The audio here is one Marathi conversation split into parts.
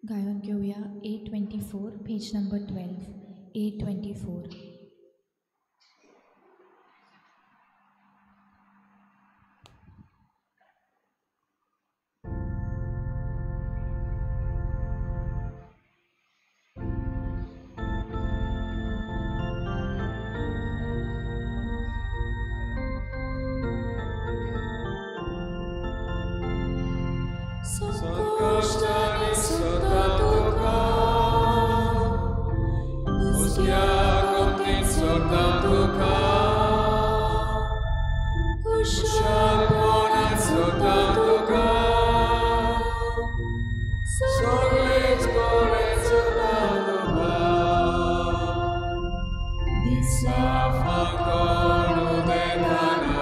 गायन घेऊया A24 page number 12 A24. Sokoštani sotatuka, uskiakotin sotatuka, kushalponan sotatuka, solet koret sotatuka, disafakonu denana.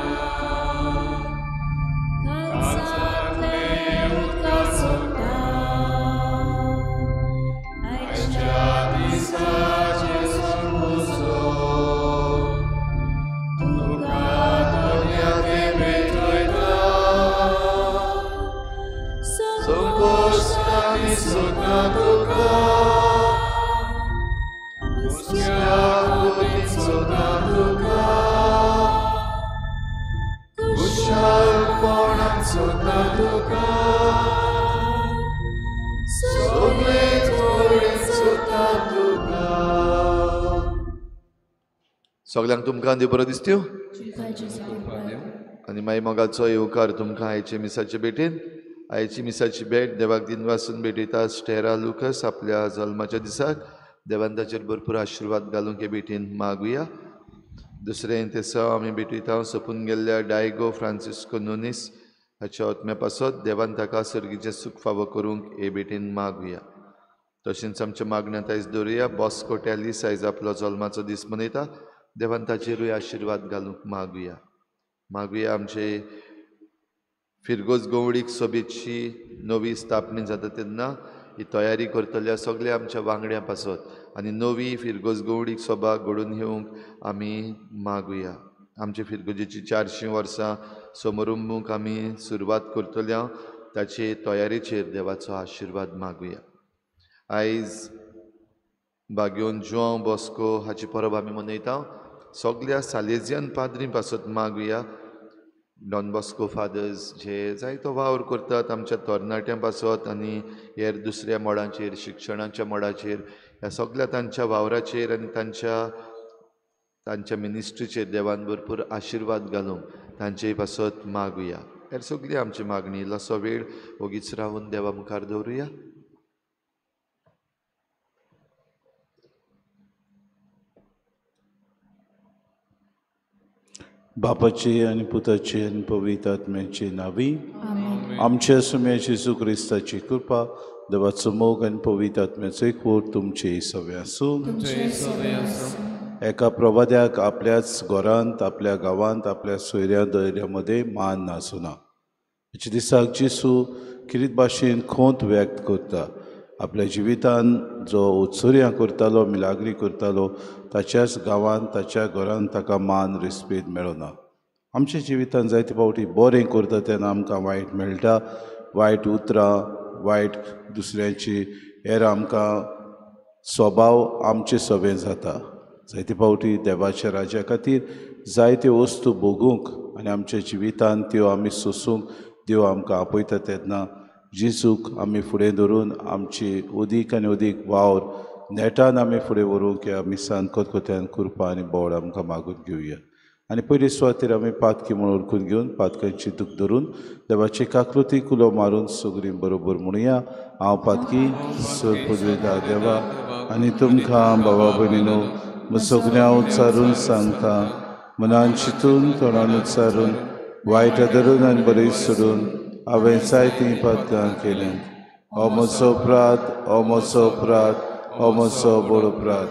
सगळ्यांक तुमकां देव बरो दिसत्यो आनी मागीर मोगाचो येवकार तुमकां आयचे मिसाचे भेटेन आयची मिसाची भेट देवाक दिन वासून भेटयता स्टेरा लुकस आपल्या जल्माच्या दिसाक देवान ताचेर भरपूर आशिर्वाद घालूंक हे भेटेन मागुया. दुसरें तेसो आमी भेटयता सोंपून गेल्ल्या डायगो फ्रांसिस्को नोनीस हाच्या आत्म्या पासत देवान ताका सर्गीचें सूख फावो करूंक हे भेटेन मागुया. तशेंच आमच्या मागण्यांत आयज दवरुया बॉस्को टॅलीस आयज आपलो जल्माचो दीस मनयता देवान ताचेरूय आशिर्वाद घालूंक मागुया. मागुया आमचे फिरगोज गवळीक सोबेची नवी स्थापणी जाता तेन्ना ही तयारी करतल्या सगळ्या आमच्या वांगड्यां पासत आनी नवी फिरगोज गवळीक सभा घडोवन येवंक आमी मागुया. आमचे फिरगोजेची 400 वर्सां समारंभूक आमी सुरवात करतल्या ताचे तयारेचेर देवाचो आशिर्वाद मागुया. आयज बागेवन जुआंव बॉस्को हाची परब आमी मनयता. सगळ्या सालेजियन पाद्री पासत मागुया. डॉन बॉस्को फादर्स जे जायतो वावर करतात आमच्या तरणाट्यां पासत आनी हेर दुसऱ्या मोडाचेर शिक्षणाच्या मोडाचेर ह्या सगळ्या तांच्या वावराचेर आनी तांच्या मिनिस्ट्रीचेर देवान भरपूर आशिर्वाद घालूंक तांचेय पासत मागुया. हेर सगळी आमची मागणी इल्लोसो वेळ ओगीच रावन देवा मुखार दवरुया. बापाचे आनी पुताचे आनी पवित्र आत्म्याचे नावी आमच्या सुम्याची जेजू क्रिस्ताची कृपा देवाचो मोग आनी पवित्र आत्म्याचो एकवट तुमचे सवे आसूं. एका प्रवाद्याक आपल्याच घरांत आपल्या गांवांत आपल्या सोयऱ्या दर्या मदें मान आसूं ना. हेच्या दिसाक जेजू कितें भाशेन खोंत व्यक्त करता. आपल्या जिवितान जो उत्सुर्यां करतालो मिलाग्री करतालो ताच्याच गांवांत ताच्या घरांत ताका मान रिस्पेद मेळना. आमच्या जिवितान जायते फावटी बरें करता तेन्ना आमकां वायट मेळटा. वायट उतरां वायट दुसऱ्यांची हेर आमकां स्वभाव आमचे सवें जाता. जायते फावटी देवाच्या राज्या खातीर जायत्यो वस्तू भोगूंक आनी आमच्या जिवितान त्यो आमी सोंसूंक देव आमकां आपयता तेन्ना जेजूक आमी फुडें धरून आमची उदीक आनी उदीक वावर नेटान आमी फुडें व्हरूंक ह्या मिसान कोतकोत्यान कृपा आनी बोड आमकां मागून घेवया. आनी पयली सुवातेर आमी पातकी म्हूण ओळखून घेवन पातकांची दूख धरून देवाची काकृती कुलो मारून सगळीं बरोबर म्हणुया. हांव पातकी सर पदवेदार देवा आनी तुमकां भावा भयणीनो सगळ्यां उच्चारून सांगता मनान चिंतून तोंडान उच्चारून वायट धरून आनी बरें सोडून हांवें जायतीं पातकां केल्यां. हो म्हजो अपराध हो म्हजो अपराध हो म्हजो बरो अपराध.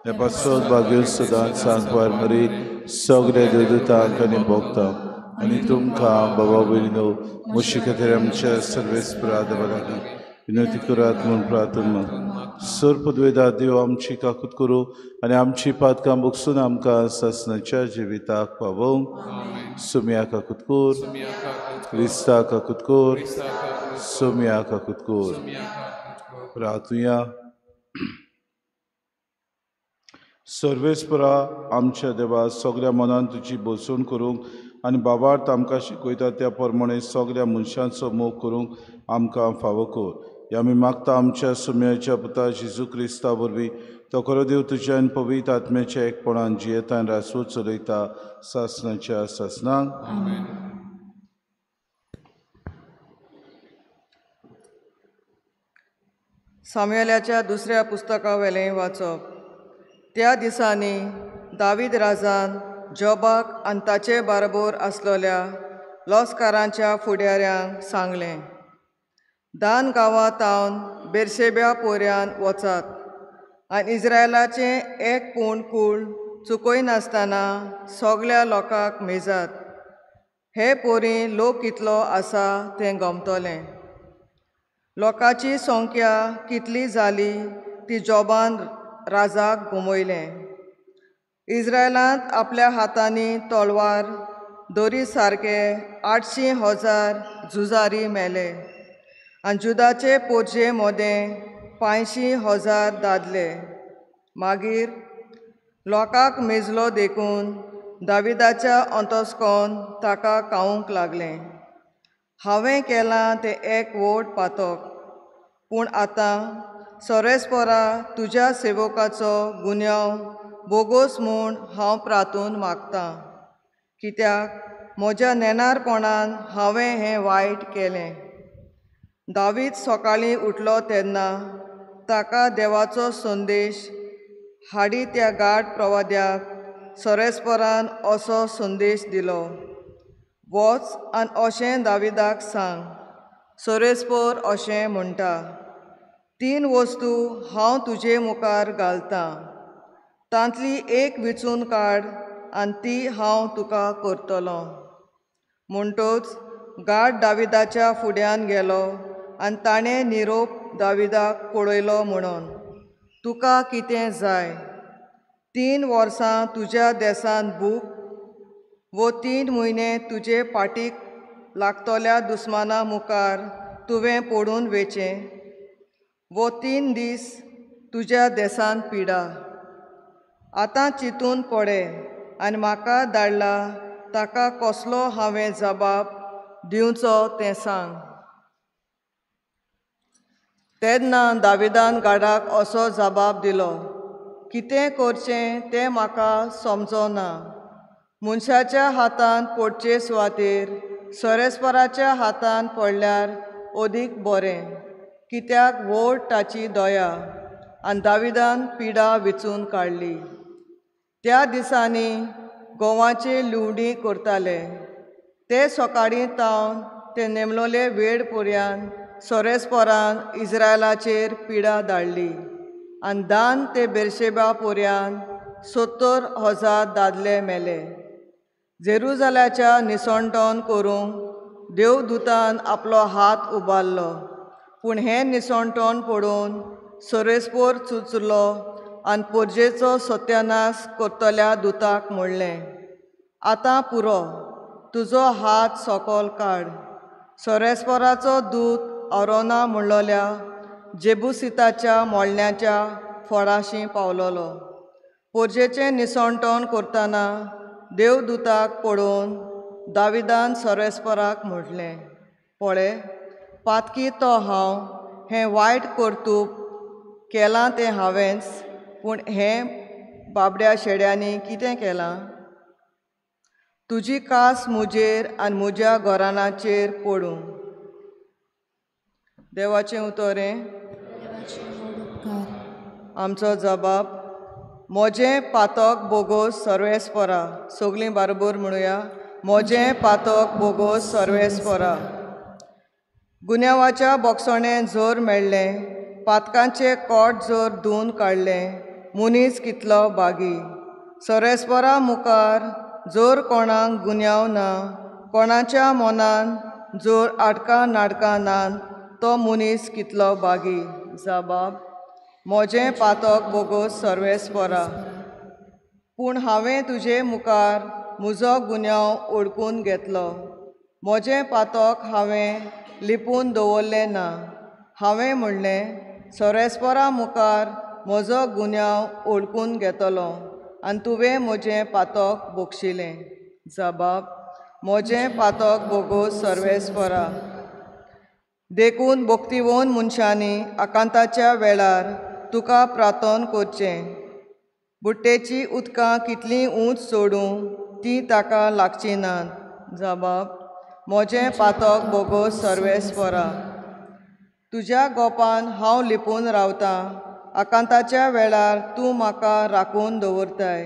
हे पासत भाग्यो सदांच सांगपार मरी सगळे देवदूतांक आनी भोगतांक आनी तुमकां भावा भयणीनो म्हजे खातीर आमच्या सर्वेस्पराध लागीं विनंती करात म्हूण प्रार्थना. सर पदवेदार देव आमची काकूत करूं आनी आमची पातकां भोगसून आमकां सासणाच्या जिविताक पावोवंक. सुम्या काकूत कोर क्रिस्ता काकूत कोर सुम्या काकूत कोर. प्रार्थुया. सर्वेस्परा आमच्या देवा, सगळ्या मनान तुजी बसून करूंक आनी बाबार्थ आमकां शिकयता त्या प्रमाणे सगळ्या मनशांचो मोग करूंक आमकां फावो कर. हे आमी मागता आमच्या सुम्याच्या पुता जेजू क्रिस्ता वरवीं. तो खरो देव तुज्या आनी पवित्र आत्म्याच्या एकपणान जियेता आनी रासू चलयता सासणाच्या सासणांक. सामुएलाच्या दुसऱ्या पुस्तका वेलें वाचप. त्या दिसांनी दावीद राजान जोबाक आनी ताचे बाराबर आसलेल्या लॉस्कारांच्या फुडाऱ्यांक सांगलें, दान गांवांतावन बेर्शेब्या पोऱ्यान वचात आनी इस्रायलाचें एक पूण कूळ चुकयनासतना सगळ्या लोकांक मेजात. हे पोरी लोक कितलो आसा तें गमतलें. लोकांची संख्या कितली जाली ती जोबान राजाक घुमयलें. इस्रायलांत आपल्या हातांनी तलवार दोरी सारके 800,000 झुजारी मेले आनी जुदाचे पोरजे मोदें 85,000 दादले. मागीर लोकांक मेजलो देखून दाविदाच्या अंतस्कोन ताका कावूंक लागलें, हांवें केलां तें एक व्हड पातक. पूण आतां सोरेस्पोरा तुज्या सेवकाचो गुन्यांव बोगोस म्हूण हांव प्रार्थून मागतां, कित्याक म्हज्या नेनारपणान हांवें हें वायट केलें. दावीद सकाळीं उठलो तेन्ना ताका देवाचो संदेश हाडी त्या गाड प्रवाद्याक सोरेस्पोरान असो संदेश दिलो, वच आनी अशें दाविदाक सांग, सोरेस्पोर अशें म्हणटा, 3 वस्तू हांव तुजे मुखार घालतां, तांतली एक विचून काड आनी ती हांव तुका करतलों. म्हणटूच गाड दाविदाच्या फुड्यान गेलो आनी ताणें निरोप दाविदाक पळयलो म्हणून, तुका कितें जाय? 3 वर्सां तुज्या देसान बूक वो 3 म्हयने तुजे पाटीक लागतल्या दुस्माना मुखार तुवें पडून वेचें, वो 3 दीस तुज्या देसान पिडा. आतां चिंतून पळय आनी म्हाका धाडला ताका कसलो हांवें जबाब दिवचो तें सांग. तेन्ना दाविदान गाडाक असो जबाब दिलो, कितें करचें तें म्हाका समजना. मनशाच्या हातान पडचे सुवातेर सोरेस्पोराच्या हातान पडल्यार अदीक बरें, कित्याक व्हड ताची दया. आनी दाविदान पिडा विचून काडली. त्या दिसांनी गोवांचे लुवडी करताले. ते सकाळीं तावन ते नेमलोले वेळ पर्यान सोरेस्पोरान इस्रायलाचेर पिडा धाडली आनी दान ते बेर्शेबा पर्यान 70,000 दादले मेले. जेरुजाल्याच्या निसणटोन करूंक देवदूतान आपलो हात उबारलो, पूण हें निसणटोन पडून सोरेस्पोर चुचलो आनी पोरजेचो सत्यानाश करतल्या दुताक म्हणलें, आतां पुरो, तुजो हात सकयल काड. सोरेस्पोराचो दूत अरोना म्हणलोल्या जेबुसिताच्या मोळण्याच्या फळाशी पावलोलो. पोरजेचें निसणटोन करतना देवदूताक पळोवन दाविदान सोरेस्पोराक म्हटलें, पळय, पातकी तो हांव, हें वायट कर्तूब केलां तें हांवेंच, पूण हें बाबड्या शेड्यांनी कितें केलां? तुजी कास मुजेर आनी म्हज्या घराण्याचेर पडूं. देवाचें उतोरें. आमचो जबाब, म्हजें पातक बोगोस सर्वेस्पोरा. सगलीं बरोबर म्हणुया, म्हजें पातक बोगोस सर्वेस्पोरा. गुन्यांवाच्या बोगसणें जोर मेळ्ळें, पातकांचें कोट जोर धुवन काडलें, मनीस कितलो बागी. सोरेस्पोरा मुखार जोर कोणाक गुन्यांव ना, कोणाच्या मनान जोर आडकां नाडकां नान, तो मनीस कितलो बागी. जबाब, म्हजें पातक बोगोस सर्वेस्पोरा. पूण हांवें तुजे मुखार म्हजो गुन्यांव ओळखून घेतलो. म्हजें पातक हांवें लिपून दवरलें ना. हांवें म्हणलें, सोरेस्परा मुखार म्हजो गुन्यांव ओळखून घेतलो आनी तुवें म्हजें पातक बोगशिलें. जबाब: म्हजें पातक बोगूस सर्वेस्परा. देखून भोक्तिवोन मनशांनी आकांताच्या वेळार तुका प्रार्थना करचें. बुट्टेची उदकां कितलीं उंच सोडूं तीं ताका लागचीं नात. जबाब: म्हजें पातक बोगूस सर्वेस्परा. तुज्या गोपान हांव लिपून रावतां. आकांताच्या वेळार तूं म्हाका राखून दवरताय.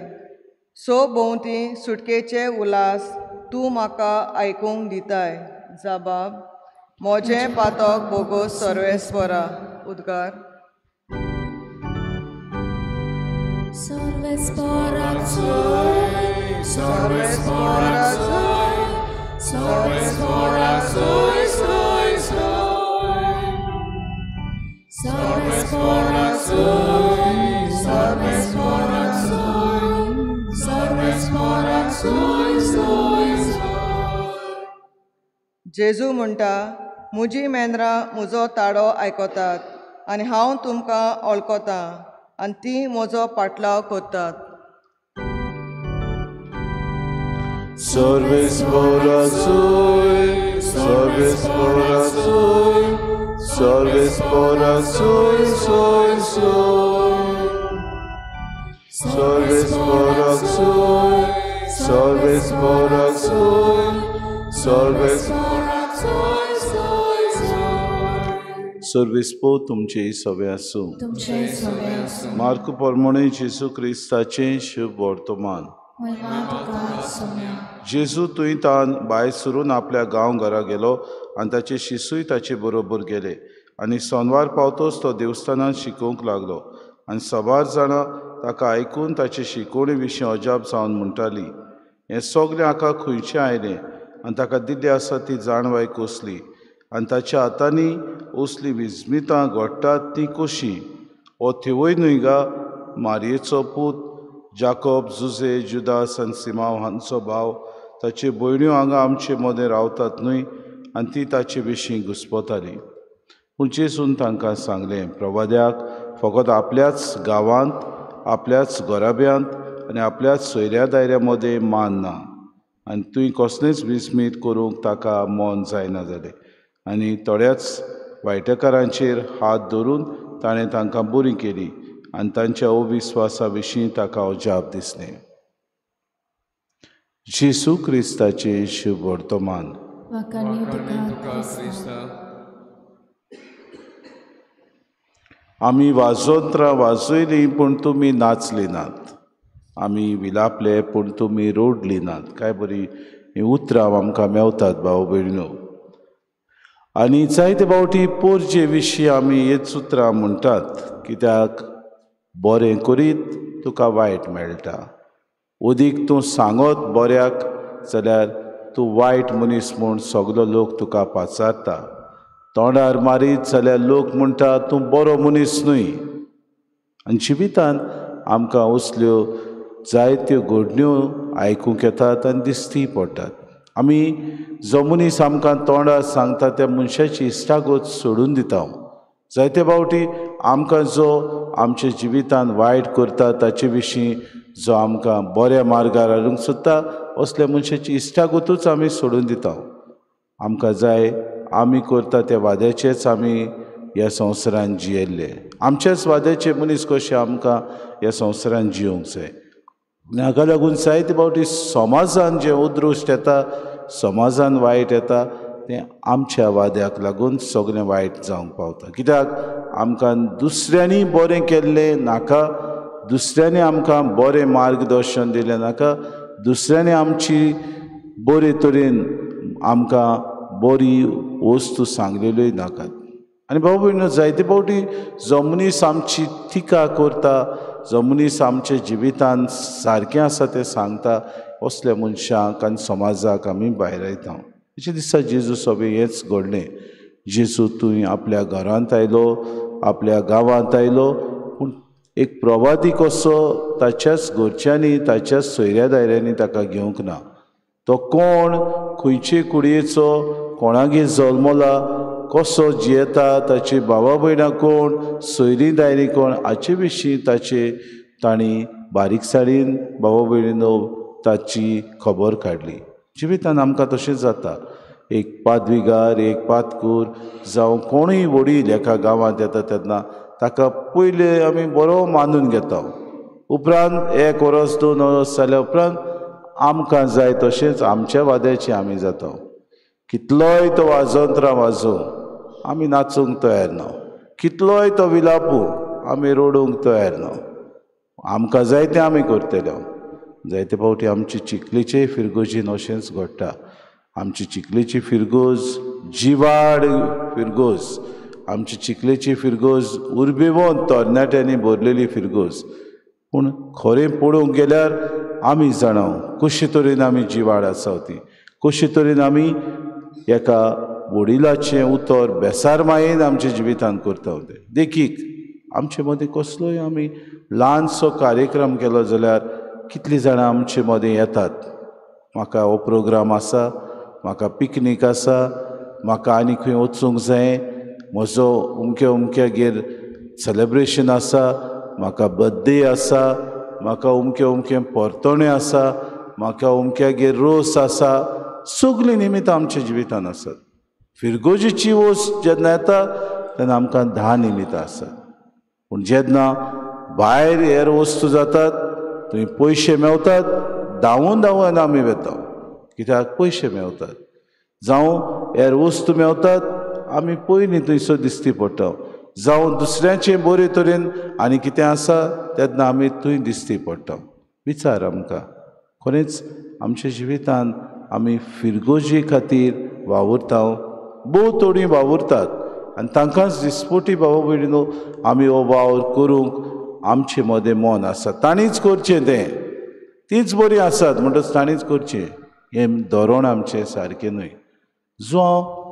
भोंवती सुटकेचे उलास तूं म्हाका आयकूंक दिताय. जबाब: म्हजें पातक बोगूस सर्वेस्परा. उद्गार. सर्वेस्परा soy, सर्वेस्परा soy, सर्वेस्परा soy, soy, soy. सर्वेस्परा soy, सर्वेस्परा soy, सर्वेस्परा soy, soy, soy. जेजू म्हणटा, म्हजी मेंद्रां म्हजो ताडो आयकतात आनी हांव तुमकां वळखतां आनी तीं म्हजो पाटलाव करतात. सर्वेस्परा soy, सर्वेस्परा soy, सर्वेस्परा soy, soy, soy. सर्वेस्परा soy, सर्वेस्परा soy, सर्वेस्परा soy, soy, soy. सर्वेस्पो तुमचे सवे आसूं. तुमचे सगळे आसूं. मार्क प्रमाणे जेजू क्रिस्ताचें शुभ वर्तमान. महिमा तुका सोम्या. जेजू तुयतान भायर सरून आपल्या गांव घरा गेलो आनी ताचे शिसूय ताचे बरोबर गेले आनी सोनवार पावतोच तो देवस्थानांत शिकोवंक लागलो आनी सबार जाणां ताका आयकून ताचे शिकवणे विशीं अजाप जावन म्हणटालीं, हें सगलें हाका खंयचें आयलें आनी ताका दिल्ली आसा ती जाणवाय कसली आनी ताच्या हातांनी असलीं विस्मितां घडटात तीं कशीं? हो थेवय न्हय गा मारयेचो पूत जाकोब, जुजे, जुदास आनी सिमांव हांचो भाव. ताच्यो भयण्यो हांगा आमचे मदें रावतात न्हय आनी ती ताचे विशीं घुस्पताली. पूण जेजून तांकां सांगलें, प्रवाद्याक फकत आपल्याच गांवांत, आपल्याच घराब्यांत आनी आपल्याच सोयऱ्या दायऱ्या मदें मान ना आनी तुवें कसलेंच विस्मीत करूंक ताका मन जायना जालें. आनी थोड्याच वायटेकारांचेर हात धरून ताणें तांकां बरीं केलीं आनी तांच्या अविस्वासा विशीं ताका अजाप दिसलें. जेजू क्रिस्ताचें शुभ वर्तमान. वाखाणणी तुका क्रिस्ता. Krista. आमी वाजोंत्रां वाजयलीं पूण तुमी नाचलीं नात. आमी विलापले पूण तुमी रोडलीं नात. काय बरीं हीं उतरां आमकां मेवतात भाव भयणीनो. आनी जायते फावटी पोरजे विशीं आमी हीच उतरां म्हणटात, कित्याक बरें करीत तुका वायट मेळटा. उदीक तूं सांगत बऱ्याक जाल्यार तूं वायट मनीस म्हूण सगलो लोक तुका पाचारता. तोंडार मारीत जाल्यार लोक म्हणटा तूं बरो मनीस न्हय. आनी जिवितांत आमकां असल्यो जायत्यो घडण्यो आयकूंक येतात आनी दिश्टी पडटात. आमी जो मनीस आमकां तोंडार सांगता त्या मनशाची इश्टागत सोडून दिता. जायते फावटी आमकां जो आमच्या जिवितांत वायट करता ताचे विशीं जो आमकां बऱ्या मार्गार हाडूंक सोदता असल्या मनशाची इश्टागतूच आमी सोडून दिता. आमकां जाय आमी करता त्या वाद्याचेच आमी ह्या संवसारांत जियेल्ले. आमच्याच वाद्याचे मनीस कशे आमकां ह्या संवसारांत जियोंक जाय. हाका लागून जायते फावटी समाजान जें उद्रुश्ट येता, समाजान वायट येता, तें आमच्या वाद्याक लागून सगळें वायट जावंक पावता. कित्याक आमकां दुसऱ्यांनी बरें केल्लें नाका, दुसऱ्यांनी आमकां बरें मार्गदर्शन दिलें नाका, दुसऱ्यांनी आमची बरे तरेन आमकां बरी वस्तू सांगलेल्योय नाकात. आनी भाव भयणीनो, जायते फावटी जो मनीस आमची टिका करता, जो मनीस आमच्या जिवितांत सारकें आसा तें सांगता, असल्या मनशाक आनी समाजाक आमी भायर येता. अशें दिसता जेजू सभे हेंच घडलें. जेजू तुवें आपल्या घरांत आयलो, आपल्या गांवांत आयलो, पूण एक प्रवादी कसो ताच्याच घरच्यांनी, ताच्याच सोयऱ्या दायऱ्यांनी ताका घेवंक ना. तो कोण, खंयचे कुडयेचो, कोणागेर जल्मला, कसो जियेता, ताची भावा भयणां कोण, सोयरी दायरी कोण, हाचे विशीं तांणी बारीकसाणीन भावा भयणीनो ताची खबर काडली. जिवितान आमकां तशें जाता. एक पाद्विगार, एक पातकूर जावं कोणूय वडील एका गांवांत येता तेन्ना ताका पयले आमी बरो मानून घेता. उपरांत 1 वर्स 2 वर्स जाल्या उपरांत आमकां जाय तशेंच आमच्या वाद्याचे आमी जाता. कितलोय तो वाजोंत्रां वाजोवं आमी नाचूंक तयार ना. कितलोय तो विलापूं आमी रडूंक तयार ना. आमकां जाय तें आमी करतले. जायते फावटी आमची चिकलीचे फिरगोजीन अशेंच घडटा. आमची चिकलीची फिरगोज जिवाड फिरगोज, आमची चिकलेची फिरगोज उर्बेवंत तरणाट्यांनी भरलेली फिरगोज. पूण खरें पळोवंक गेल्यार आमी जाणां कशे तरेन आमी जिवाड आसा ती, कशे तरेन आमी एका वडिलाचें उतर बेसार मायेन आमच्या जिवितांत करता. देखीक आमचे मदें कसलोय आमी ल्हानसो कार्यक्रम केलो जाल्यार कितलीं जाणां आमचे मदें येतात. म्हाका हो प्रोग्राम आसा, म्हाका पिकनीक आसा, म्हाका आनी खंय वचूंक जाय, म्हजो उमक्या सेलेब्रेशन आसा, म्हाका बर्थडे आसा, म्हाका उमकें परतोणें आसा, म्हाका उमक्यागेर रोस आसा. सगळीं निमितां आमच्या जिवितांत आसात. फिरगोजीची वोस जेन्ना येता तेन्ना आमकां 10 निमितां आसात. पूण जेन्ना भायर हेर वस्तू जातात थंय पयशे मेवतात, धांवून आमी वेता. कित्याक पयशे मेवतात. जावं हेर वस्तू मेवतात, आमी पयलीं थंयसर दिसती पडटा. जावं दुसऱ्याचें बरे तरेन आनी कितें आसा तेन्ना आमी थंय दिसती पडटा. विचार आमकां खरेंच आमच्या जिवितांत आमी फिरगोजी खातीर वावुरता. भोव थोडीं वावुरतात आनी तांकांच दिसपोटी भाव भयणीनो आमी हो वावर करूंक आमचे मदें मन आसा. तांणीच करचें तें, तींच बरीं आसात म्हणटच तांणीच करचें हें धोरण आमचें सारकें न्हय. जो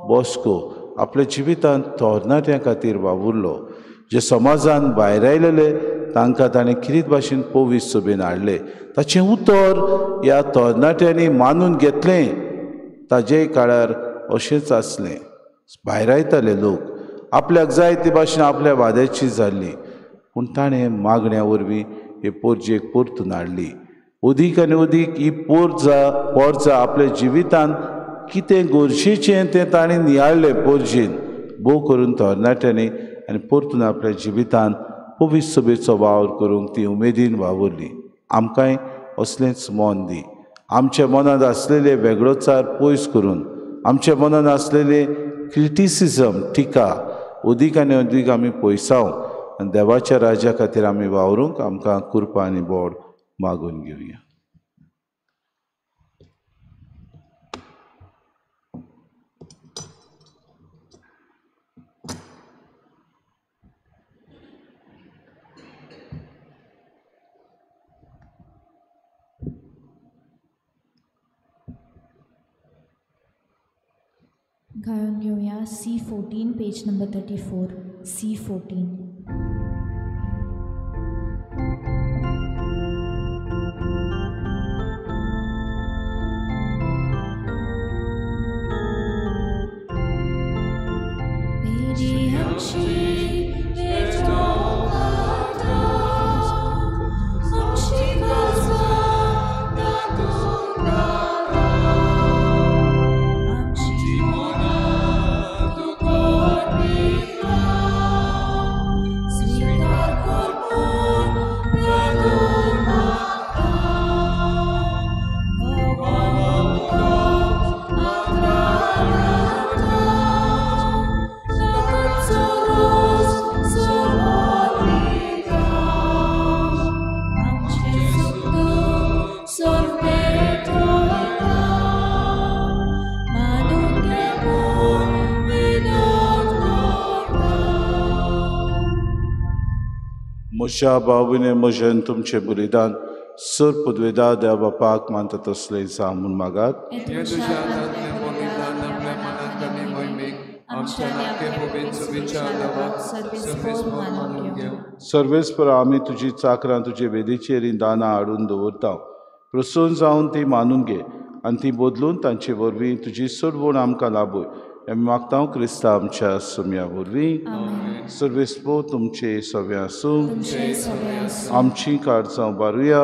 बॉस्को आपल्या जिवितांत तरणाट्यां खातीर वावुरलो, जे समाजान भायर आयलेले तांकां ताणें कितें भाशेन पोवीस सभेन हाडले, ताचें उतर ह्या तरणाट्यांनी मानून घेतलें. ताजेय काळार अशेंच आसलें. भायर आयताले लोक, आपल्याक जाय ते भाशेन आपल्या वाद्याची जाल्ली. पूण ताणें मागण्या वरवीं हे पोरजेक परतून हाडली. अदीक आनी अदीक ही पोरजां आपल्या जिवितांत कितें गरजेचें तें ताणें नियाळलें पोरजीन. भोव करून तरणाट्यांनी आनी परतून आपल्या जिवितांत पवीस सभेचो वावर करूंक ती उमेदीन वावुरली. आमकांय असलेंच मन दी. आमच्या मनांत आसलेले वेगळोचार पयस करून, आमच्या मनांत आसलेले क्रिटिसिजम टिका अदीक आनी अदीक आमी पयसाव आनी देवाच्या राज्या खातीर आमी वावरूंक आमकां कृपा आनी बोड मागून घेवया. गायन घेऊया C14 पेज नंबर 34. C14. म्हज्या बाबूने म्हजें तुमचें बलिदान सर पदवेदार देवा बापाक मानता तसलें जावं म्हूण मागात. सर्वेस्पर आमी तुजी चाकरां तुजे वेदीचेर दानां हाडून दवरता. प्रसन्न जावन ती मानून घे आनी ती बदलून तांचे वरवीं तुजी सडवण आमकां लाबय. आमी मागता क्रिस्ता आमच्या सुम्या वरवीं सर्वेस्पो तुमचे सवे आसूं आमची काळजां बारुया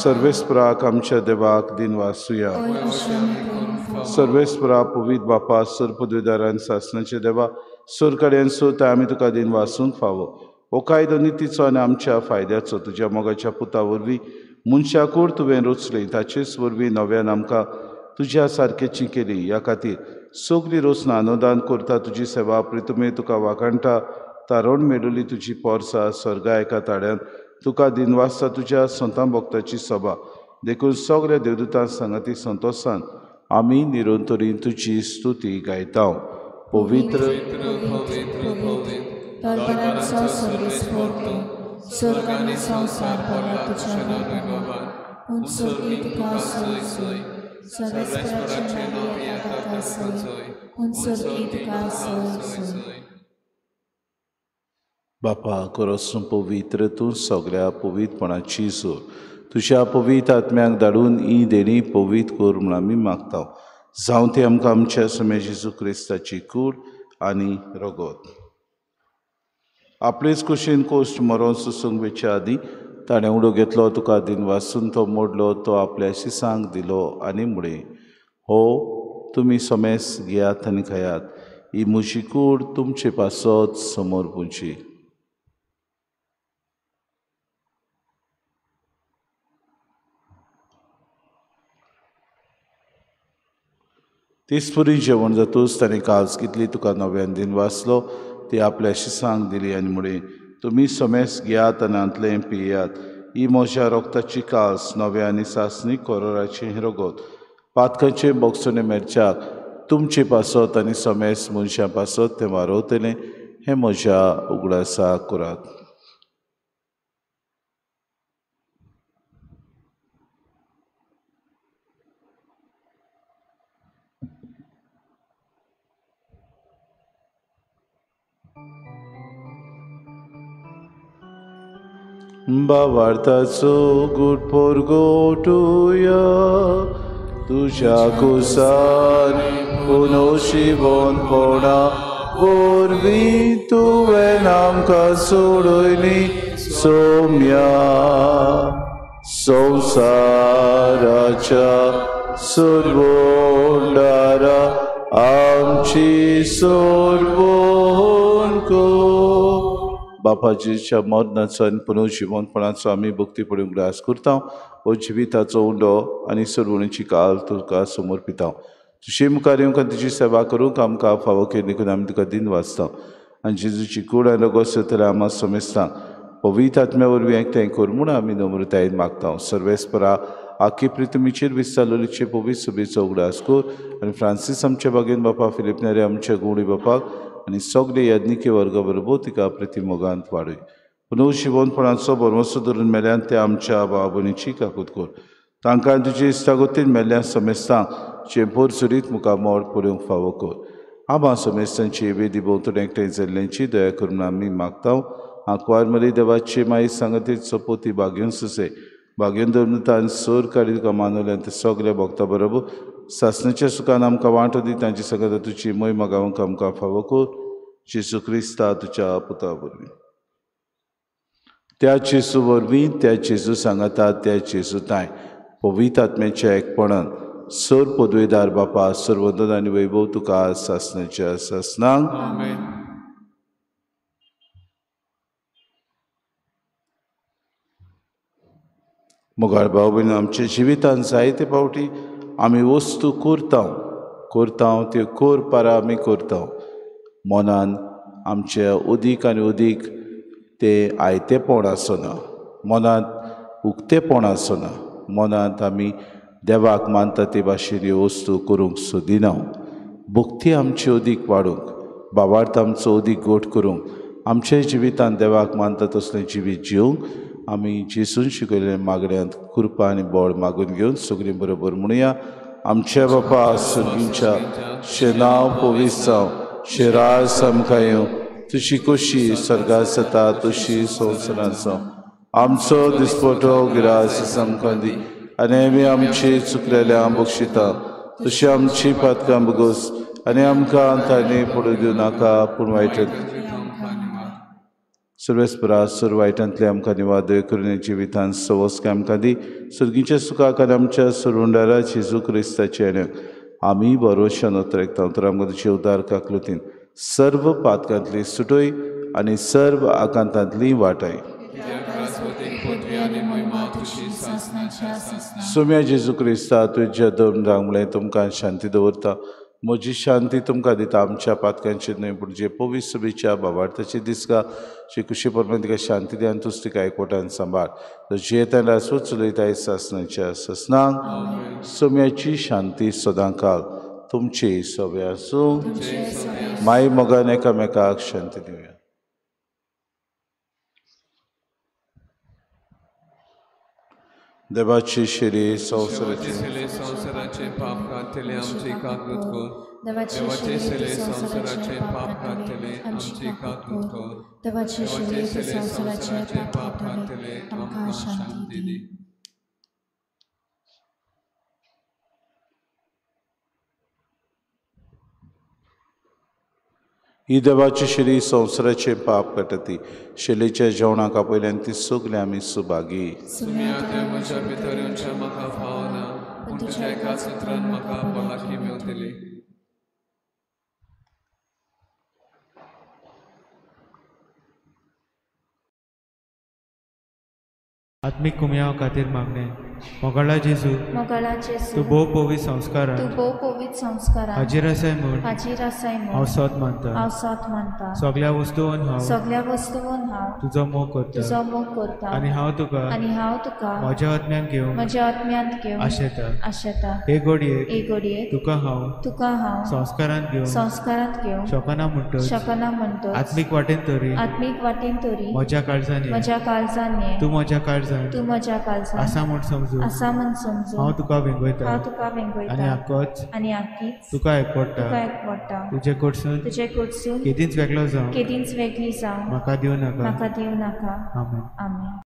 सर्वेस्पराक आमच्या देवाक दिन वासुया सर्वेस्परा पवित बापा सर पदवीदारान सासणाचे देवा सर कडेन सोता आमी तुका दिन वासूंक फावो हो कायदो नितीचो आनी आमच्या फायद्याचो तुज्या मोगाच्या पुता वरवीं मनशाकूर तुवें रचले ताचेच वरवीं नव्यान आमकां तुज्या सारकेची केली ह्या खातीर सगळीं रोसना अनुदान करता तुजी सेवा प्रितुमे तुका वाखाणटा तारण मेळिल्ली तुजी पोरसां स्वर्गा एका ताड्यान तुका दिनवासता तुज्या संतां भक्ताची सभा देखून सगळ्या देवदूतां सांगाती संतोषान आमी निरंतरीन तुजी स्तुती गायता पवित्र परपरांचो सर्वेस्पोर तूं स्वर्ग आनी संवसार भरला तुज्या वैभवान उंचोकी तुका सोय सोय सर्वेस्पराचे नांव येता सोय उंचोकी तुका सोय सोय बापा करोसूं पवित्र तूं सगळ्या पवित्रपणाची सोर तुज्या पवित्र आत्म्याक धाडून ही देणी पवित्र कर म्हूण आमी मागता जावं ती आमकां आमच्या समय जेजू क्रिस्ताची कूड आनी रगत आपलेच कुशीन कोश्ट मरोन सुसूंक वेच्या आदीं ताणें उडो घेतलो तुका दिन वासून तो मोडलो तो आपल्या शिसांक दिलो आनी मुडे हो तुमी समेस घेयात आनी खायात ही म्हजी कूड तुमचे पासत समोर पुंची तिसपुरी जेवण जातूच ताणें काल्स कितली तुका नव्यान दिन वाचलो ती आपल्या शिसांक दिली आनी मुळे तुमी समेस घेयात आनी आंतलें पियेयात ही म्हज्या रोगताची काल्स नव्या आनी सासणी कोरोराचें रगत पातकांचे बोगसोने मेरच्याक तुमचे पासत आनी समेस मनशां पासत तें वारोवतलें हें म्हज्या उगडासा करात भावार्थाचो गूट पोरगोटुया तुज्या कुसार पुनोशिवोनपणा वरवीं तुवें आमकां सोडयली सोम्या संवसाराच्या सर्वोंडारा आमची सोडवण कर बापाजीच्या मरणाचो आनी पुनर्जिवनपणाचो आमी भक्ती पडूंक ग्रास करता हो जिविताचो उंडो आनी सरवणीची काल तुका समर्पिता तुजे मुखार येवंक आनी तुजी सेवा करूंक आमकां फावो केली देखून आमी तुका दिन वाचता आनी जेजूची कूड आनी रगत तरी आमां समेस्तां पवित्र आत्म्या वरवीं एकठांय कर म्हूण आमी नम्रतायेन मागता सर्वेस्परा आख्खी प्रितुमीचेर विस्तारलेचे पवित्र सभेचो उगडास कर आनी फ्रांसीस आमच्या बागेन बापा फिलिप नेरे आमच्या गुवळी बापाक आनी सगळे यज्ञिके वर्गा बरोबर तिका प्रतिमोगांत वाडय पुनर्जिवनपणाचो बरमसो धरून मेल्यान ते आमच्या भाव भयणीची काकूत कर तांकां तुजे इश्टागतीन मेल्ल्या समेस्तांक चेंपोर सुरीत मुखामोड पळोवंक फावो कर आबां समेस्तांची वेदी भोंवतणी एकठांय जाल्ल्यांची दया करून आमी मागता आंकवार मरी देवाचे माई सांगतीत सपोती भाग्योन सुसे भाग्योन धर्मतान सर काडी तुका मानवल्यान ते सगळ्या भक्तां बरोबर सासणाच्या सुखान आमकां वांटो दी तांची सगळ्या तुजी महिमा गावंक आमकां फावो कर जेजू क्रिस्ता तुज्या पुता वरवीं त्या जेजू वरवीं त्या जेजू सांगाता त्या जेजू ताय पवित्र आत्म्याच्या एकपणान सर पदवेदार बापा सर्वोदन आनी वैभव तुका सासणाच्या सासणांक मोगाळ भाव भयण आमच्या जिवितांत जायते फावटी आमी वस्तू करता त्यो कोर पारा आमी करता मनान आमच्या उदीक आनी उदीक ते आयतेपण आसना मनांत उक्तेपण आसना मनांत आमी देवाक मानता ते भाशेन ह्यो वस्तू करूंक सोदिना भक्ती आमची अदीक वाडूंक भावार्थ आमचो अदीक गोठ करूंक आमच्या जिवितांत देवाक मानता तसलें जिवीत जिवंक आमी जेसून शिकयलेल्या मागण्यांत कृपा आनी बोड मागून घेवन सगळीं बरोबर म्हणुया आमच्या बापा सर्गींच्या शे नांव पवित्र जावं शे राज आमकां येवं तुजी कशी सर्गांत जाता तशी संवसारांत जावं आमचो दिसपटो गिरास आमकां दी आनी आमी आमची चुकलेल्या बक्षिता तशी आमची पातकां बगोस आनी आमकां तांणी पडू दिवं नाका पूण वायटांतली सर्वेस्परा सर्व वायटांतले आमकां निवादय करून जिवितांत सवस्क आमकां दी सर्गीच्या सुखाक आनी आमच्या सुरुंडारा जेजू क्रिस्ताचे येण्याक आमी बरोशान उतरकता तर आमकां तुजे उदार काकलुतीन सर्व पातकांतली सुटोय आनी सर्व आकांतांतली वाटाय सोम्या जेजू क्रिस्ता तुज्या दोन रांगले तुमकां शांती दवरता म्हजी शांती तुमकां दिता आमच्या पातकांची न्हय पूण जे पवित्र सभेच्या भावार्थाची दिसका श्री खुशी परमेन तिका शांती दी आनी तुज तिका एकवटान सांबाळ जे तेन्ना सूच चलयताय सासणाच्या ससनांक सोम्याची शांती सदां काल तुमची सवे आसूं माय मोगान एकामेकाक शांती दिवया. देवाची शिरी संवसाराचे पाप घातले आमची काकूत कर. देवाचे सेले संवसाराचे पाप घातले आमची काकूत कर. देवाचे सेले संवसाराचे पाप घातले आमकां शांती दी. ही देवाची शिरी संवसाराचे पाप काटती शिलेच्या जेवणाक पयल्यान ती सगले आमी सुभागी. तुमी आतां म्हज्या भितर येवचें म्हाका फावना पूण तुज्या एकाच उतरान म्हाका भलायकी मेवतली. आत्मीक कुमयाव खातीर मागणे मोगाळा जेजू तूं भोव पवित्र संस्कारान हाजीर आसाय म्हूण हांव सत मानता. सगळ्या वस्तूंवन हांव तुजो मोग करता आनी हांव तुका म्हज्या आत्म्यान घेवन आशेता. हे घडयेक तुका हांव संस्कारांत घेवन शकना म्हणटच आत्मीक वाटेन तरी म्हज्या काळजांनी तूं म्हज्या काळजांत आसा म्हूण समजू हांव तुका वेंगयता आनी आख्खीच तुका एकवडटा. तुजे कडसून केदींच वेगळी जावं म्हाका दिवं नाका. आमेन.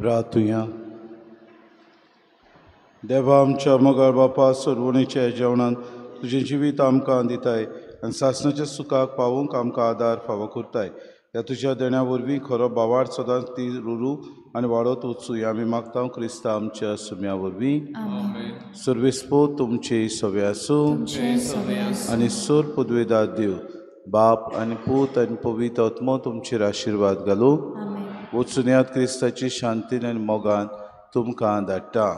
रातुया देवा आमच्या मोगाळ बापा सरवणीच्या जेवणान तुजें जिवीत आमकां दिताय आनी सासणाच्या सुखाक पावूंक आमकां आदार फावो करताय. ह्या तुज्या देण्या वरवीं खरो बावाड सदांच ती रुरू आनी वाडत वचूं हें आमी मागता क्रिस्ता आमच्या सुम्या वरवीं. सर्वेस्पो तुमचे सवे आसूं आनी सोर पदवेदार देव बाप आनी पूत आनी पवित्र आत्मो तुमचेर आशिर्वाद घालूं. वचून यात क्रिस्ताची शांतीन आनी मोगान तुमकां धाडटा.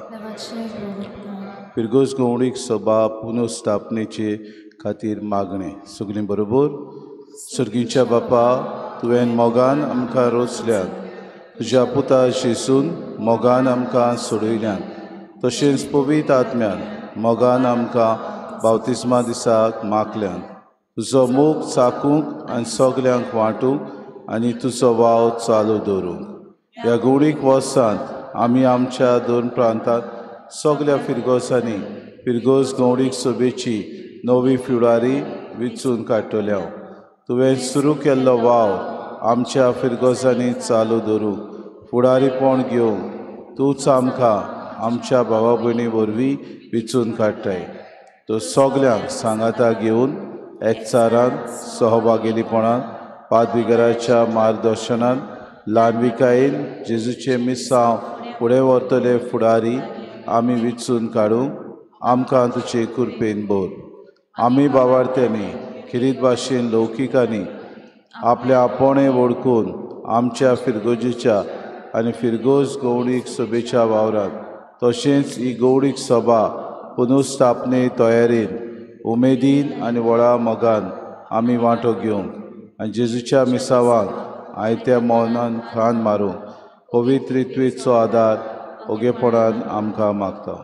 फिरगोस गवळीक सभा पुनस्थापनेचे खातीर मागणें. सगळीं बरोबर. सर्गीच्या बापा तुवें मोगान आमकां रोचल्यान, तुज्या पुता जेसून मोगान आमकां सोडयल्यान, तशेंच पवित्र आत्म्यान मोगान आमकां बावतिस्मा दिसाक मागल्यान. तुजो मोग चाकूंक आनी सगल्यांक वांटूंक आनी तुजो वाव चालू दवरूंक. ह्या गवळीक वर्सांत आमी आमच्या दोन प्रांतांत सगल्या फिरगोसांनी फिरगोस गवळीक सभेची नवी फुडारी वेंचून काडटल्या. तुवें सुरू केल्लो वाव आमच्या फिरगोसांनी चालू दवरूंक फुडारीपण घेवंक तूंच आमकां आमच्या भावा भयणी वरवीं वेंचून काडटाय. तो सगल्यांक सांगाता घेवन एकचारान सहभागिलीपणान पादविकाराच्या मार्गदर्शनान ल्हानविकायेन जेजूचे मिसांव फुडें व्हरतले फुडारी आमी वेंचून काडूंक आमकां तुजे कृपेन भर. आमी बावार्थ्यांनी खिरीत भाशेन लौकिकांनी आपल्या आपोणे वळखून आमच्या फिरगोजेच्या आनी फिरगोस गवळीक सभेच्या वावरांत तशेंच ही गवळीक सभा पुनस्थापने तयारेन उमेदीन आनी व्हडा मोगान आमी वांटो घेवंक आनी जेजूच्या मिसावांक आयत्या मौनान खान मारूंक पवित्र रित्वेचो आदार ओगेपणान आमकां मागता.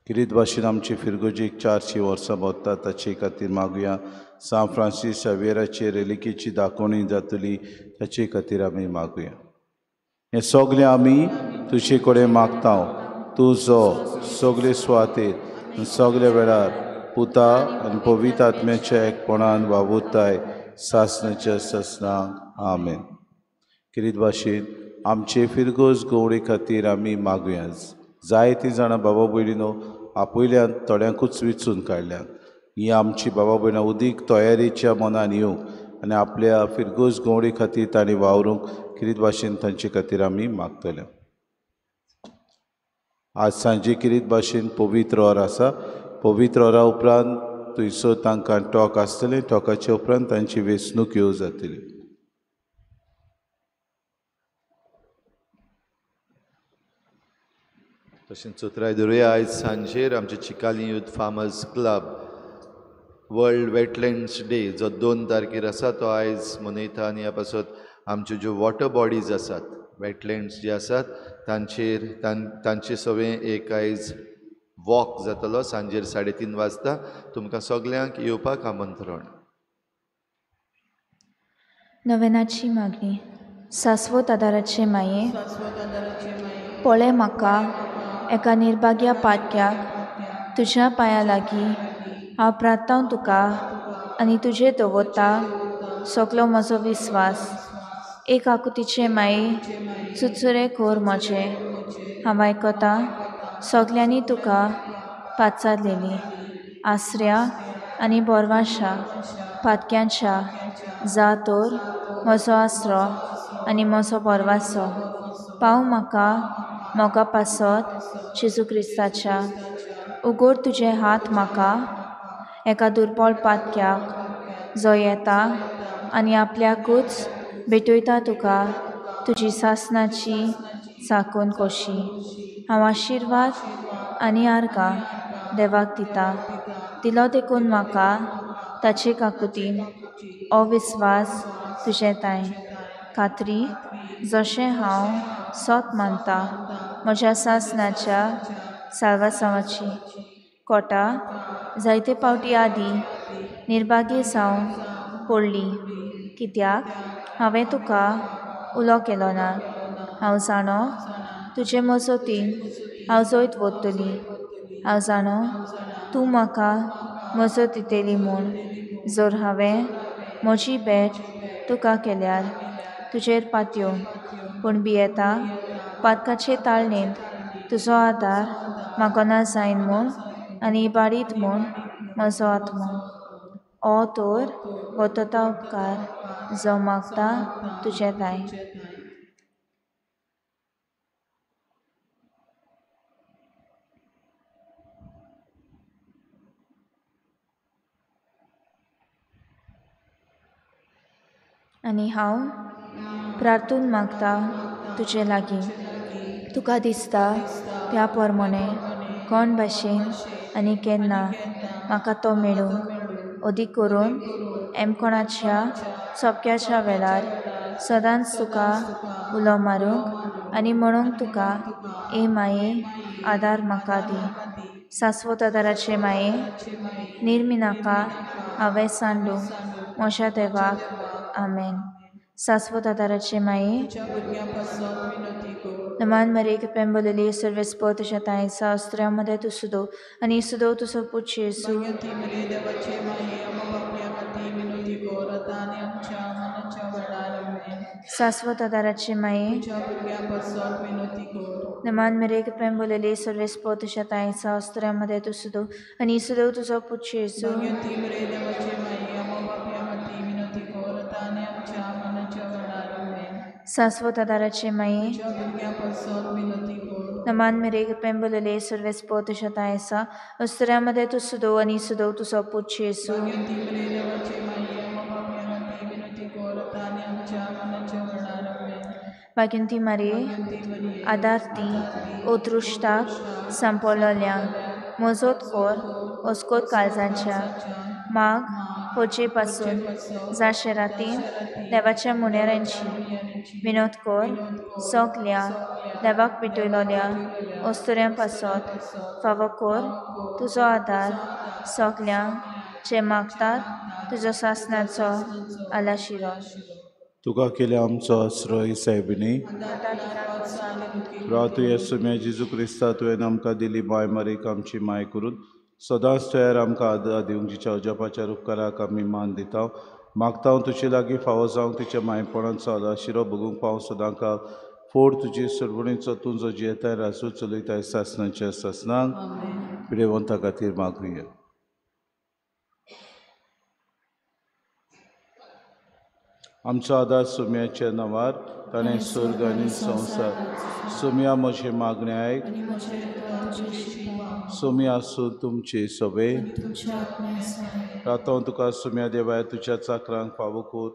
किरीत भाशेन आमची फिरगोजेक 400 वर्सां भोगता ताचे खातीर मागुया. सान फ्रांसीस शावेराचे रेलिकेची दाखोवणी जातली ताचे खातीर आमी मागुया. हें सगलें आमी तुजे कडेन मागता. तूं जो सगळे सुवातेर सगल्या वेळार पुता आनी पवित्र आत्म्याच्या एकपणान वावुरताय सासणाच्या ससनाक. आमेन. किरीत भाशेन आमचे फिरगोस गवळे खातीर आमी मागुया. जायतीं जाणां बाबा भयणीनो आपयल्यान थोड्यांकूच वेंचून काडल्यात. ही आमची बाबा भयणां उदीक तयारेच्या मनान येवंक आनी आपल्या फिरगोस गवळे खातीर तांणी वावरूंक किरीत भाशेन तांचे खातीर आमी मागतले. आज सांजे किरीत भाशेन पवित्र ओर आसा. पवित्र ओरा उपरांत थंयसर तांकां टॉक आसतलें. टॉकाचे उपरांत तांची वेंचणूक ह्यो जातली. तशेंच चोत्राय धरुया. आयज सांजेर आमचे Chikali youth farmers club world wetlands day जो 2 तारखेर आसा तो आयज मनयता. आनी ह्या पासत आमच्यो ज्यो वॉटर बॉडीज आसात वेटलँड्स जे आसात तांचे सवें एक आयज वॉक जातलो सांजेर 3:30 वाजता. तुमकां सगल्यांक येवपाक आमंत्रण. नवेनाची मागणी. सासवत आदाराचे माये पळय म्हाका एका निर्भाग्या पाटक्याक तुज्या पांया लागीं हांव प्रार्थना तुका आनी तुजेर दवरता सगलो म्हजो विस्वास. एक आकुतीचे माये सुचुरे कोर म्हजें हांव आयकतां सगल्यांनी तुका पाचारलेली. आसऱ्या आनी बोरवाशा पाटक्यांच्या जा तर म्हजो आसरो आनी म्हजो बोरवासो. पाव म्हाका मोगा पासत जेजू क्रिस्ताच्या. उगोड तुजे हात म्हाका एका दुर्बळ पाटक्याक जो येता आनी आपल्याकूच भेटयता तुका तुजी सासणाची चाकून कशी. हांव आशिर्वाद आनी आर्गां देवाक दिता. दिलो देखून म्हाका ताचे काकुतीन अविस्वास तुजे ताय. खात्री जशें हांव सोत मानता म्हज्या सासणाच्या साल्वासावाची. कोटा जायते फावटी आदीं निर्भागी जावन पडली कित्याक हांवें तुका उलो केलो ना. हांव जाणो तुजे मजतीन हांव जैत वतली. हांव जाणो तूं म्हाका मजत दितली म्हूण. जर हांवें म्हजी भेट तुका केल्यार तुजेर पातयो पूण भियेता पातकाचे ताळणेंत तुजो आदार मागोना जायन म्हूण आनी इबाडीत म्हूण म्हजो आत्मो ओ तोर वतता उपकार जो मागता तुजे दाय. आनी हांव प्रार्थून मागता तुजे लागीं तुका दिसता त्या प्रमाणे कोण भाशेन आनी केन्ना म्हाका तो मेळूं अदीक करून एमकोणाच्या सोबक्याच्या वेळार सदांच तुका उलो मारूंक आनी म्हणूंक तुका ए माये आदार म्हाका दी. सासवत आदाराचे माये निर्मिनाका हांवें सांडूंक म्हज्या देवाक आमेन. सासवत आदाराचे माये नमान मरेक पेंबोलेली सर्वेस्पो तुझ्या ताईचा अस्त्र्यामध्ये तू सुदो आणि सुदो तुझो पुच्छ येसू सासवत आदाराचे माये नमान मरेक पेंबोलेली सर्वेस्पो तुझ्या ताईचा अस्त्र्यामध्ये तू सुदो आणि सुदो तुझो पुच्छ येसू सासवत आदाराचे माये नमान मेरेग पेंबोलेले सर्वेस्पो तुझ्या तायसा अस्त्र्यामध्ये तू सुदो आणि सुदो तुझो पुच्छ येसू वागिंती मारे आदार ती ओतृश्टाक संपलोल्यांक मोजोत कोर ओस्कोत काळजांच्या माग पोचे पासून जाशेरातीन देवाच्या मुनेरांची विनोद कोर सोगल्या देवाक पिटयलोल्या ओस्तुऱ्यां पासत फावो कोर तुजो आदार सोगल्यांक जे मागतात तुजो सासणाचो आलाशिरो. तुका केल्या आमचो आश्रय साहेबिनी रातू येसू मे जेजू क्रिस्ता तुवें आमकां दिली बाय मारीक आमची माय करून सदांच तयार आमकां आदार दिवंक जिच्या अजापाच्या उपकाराक आमी मान दिता. मागता हांव तुजे लागीं फावो जावंक तुज्या मायपणाचो आलाशिरो बगूंक पाव सदां काळ फोड तुजे सरवणीचो तूं जो जियेताय रासू चलयताय सासणाच्या सासणांक पिडेवंता खातीर मागुया. आमचो आदार सुम्याच्या नांवार ताणें स्वर्ग आनी संवसार सुम्या म्हजे मागणे आयक सुमी आसूं तुमचे सवे रातो तुका सुम्या देवाय तुज्या चाकरांक फावो कोर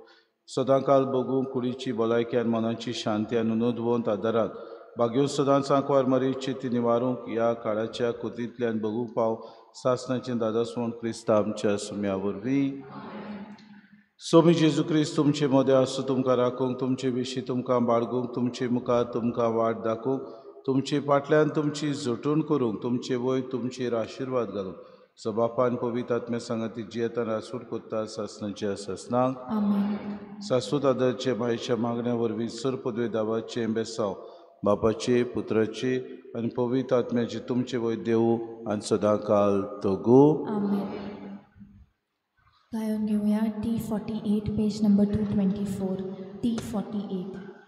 सदां काल बगूंक कुडीची भलायकी आनी मनाची शांती आनी उनोदवंत आदाराक भाग्यो सदांच आंकवार मरीची ती निवारूंक ह्या काळाच्या कुतींतल्यान बगूंक पाव सासणाचें दादोसवण क्रिस्त आमच्या सुम्या वरवीं. सोमी जेजू क्रिस्त तुमचे मोदे आसूं तुमकां राखूंक तुमचे विशीं तुमकां बाळगूंक तुमचे मुखार तुमकां वाट दाखोवंक तुमचे फाटल्यान तुमची जोटूण करूंक तुमचे वयर तुमचेर आशिर्वाद घालूंक सबापान पवित्र आत्म्या सांगाती जियेतान रासूड कोत्ता सासणाच्या सासणांक सासूत आदरचे मायेच्या मागण्या वरवीं सर पदवे दावाचे बेसांव बापाचे पुत्राचे आनी पवित्र आत्म्याचे तुमचे वयर देवू आनी सदां काल तोगू. गायन घेऊया T48 पेज नंबर 224 T48.